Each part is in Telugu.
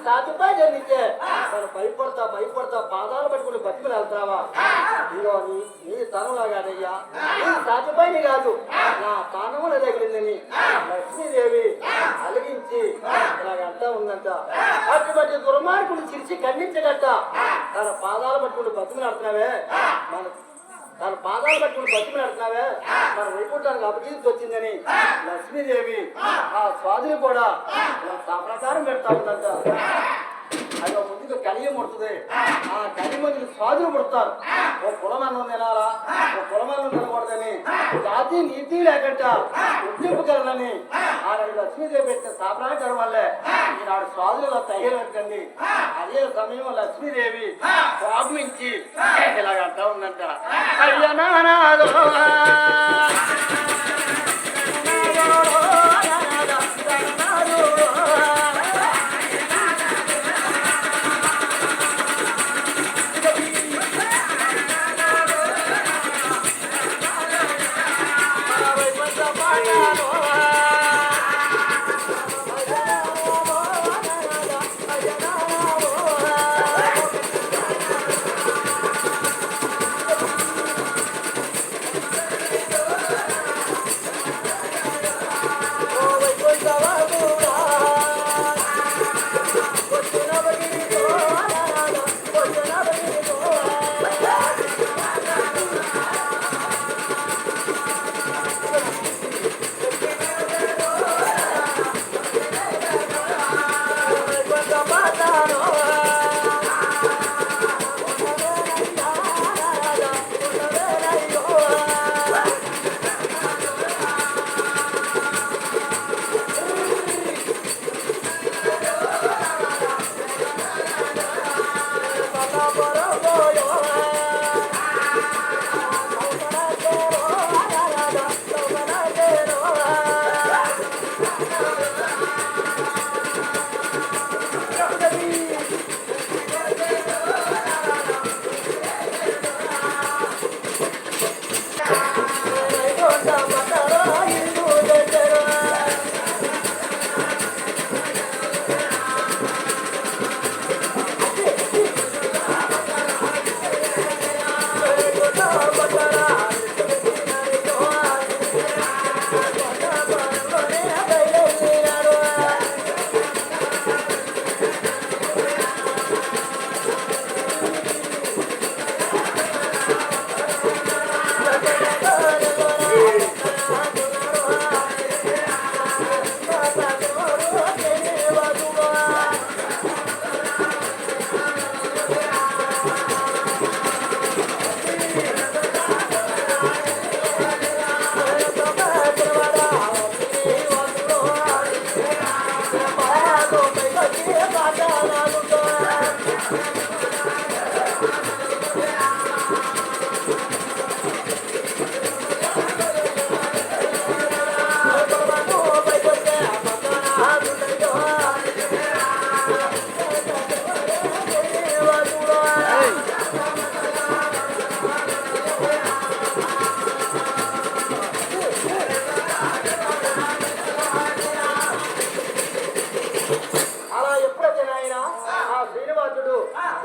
సాటిపై జన్మించే తను భయపడతా పాదాలు పట్టుకుని బతికులు వెళ్తావా ఇదో నీ తనంలా కాదయ్యా నీ సాటిపైని కాదు నా తానముల తగిలిందని లక్ష్మీదేవి అలిగించి ఇలాగంతా ఉందంట అటువంటి దుర్మార్గుడు చిరిచి ఖండించగట్ట తన పాదాలు పట్టుకుని బతికులు వెళ్తున్నావే తన పాదాలు పట్టుకుని బతికినట్టున్నావే మన వైకుంఠానికి అభివృద్ధి వచ్చిందని లక్ష్మీదేవి ఆ స్వాదిని కూడా ప్రకారం పెడతా ఉందంట అది ముందుగా కలియం పడుతుంది ఆ కలియం మంది స్వాదులు పుడతారు ఓ కులమన్నం తినాలా ఓ కులమన్నం తినకూడదని జాతి నీతి లేకుండా ఉద్దింపగలనని ఆనాడు లక్ష్మీదేవి పెట్టిన సాంప్రదాయం వల్లే ఈనాడు స్వాదులు తయారవుతుంది అదే సమయం లక్ష్మీదేవి ప్రారంభించి ఇలాగంటా ఉందంట అయ్యనానాదో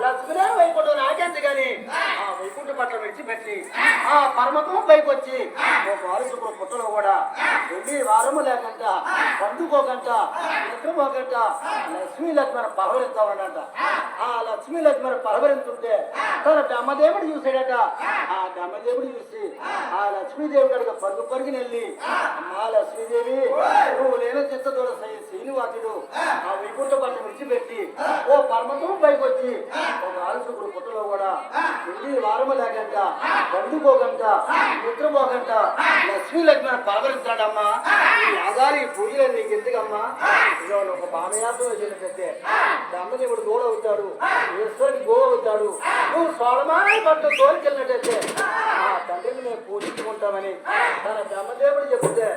లక్ష్మీదేవి వైకుంఠం నాకేంది కానీ ఆ వైకుంఠ పట్ల విడిచిపెట్టి ఆ పరమత్వం పైకి వచ్చి ఒక వారసుకుడు పుట్టలో కూడా వెళ్ళి వారము లేకుండా పండుకోకంట నిద్రపోకంట లక్ష్మీ లక్ష్మణ పరవరిస్తామన్నట ఆ లక్ష్మీ లక్ష్మణ పరవరించుంటే తన బ్రహ్మదేవుడు చూసాడట ఆ బ్రహ్మదేవుడు చూసి ఆ లక్ష్మీదేవి కనుక పరుగు వెళ్ళి మా లక్ష్మీదేవి నువ్వు లేని చిత్తతోడ శ్రీనివాసుడు ఆ వైకుంఠ పట్ల విడిచిపెట్టి ఓ పరమత్వం పైకి వచ్చి ఒక ఆలసుకుడు పుట్టలో కూడా వెళ్ళి వారము లేకంట పండుకోకంట నిద్రపోకంట లక్ష్మీ లక్ష్మణ పరవరించాడమ్మా ఈ ఆధారి పూజలు నీకు ఎందుకమ్మా ఇదో ఒక బాణయాత్ర చేసినట్టే బ్రహ్మదేవుడు గోడ అవుతాడు ఈశ్వరుడి గో అవుతాడు నువ్వు సోళమాన పట్టు తోలికెళ్ళినట్టయితే ఆ తండ్రిని మేము పూజించుకుంటామని తన బ్రహ్మదేవుడు చెప్తే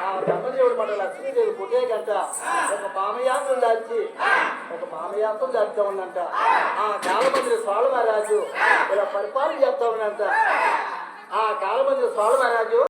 ఆ బ్రహ్మదేవుడు మన లక్ష్మీదేవి పుట్టేకంట ఒక బామయాత్రం దాచుతా ఉందంట ఆ కాలమంది సోళమహారాజు ఇలా పరిపాలన చేస్తా ఉన్నంట ఆ కాలమంది సోళమహారాజు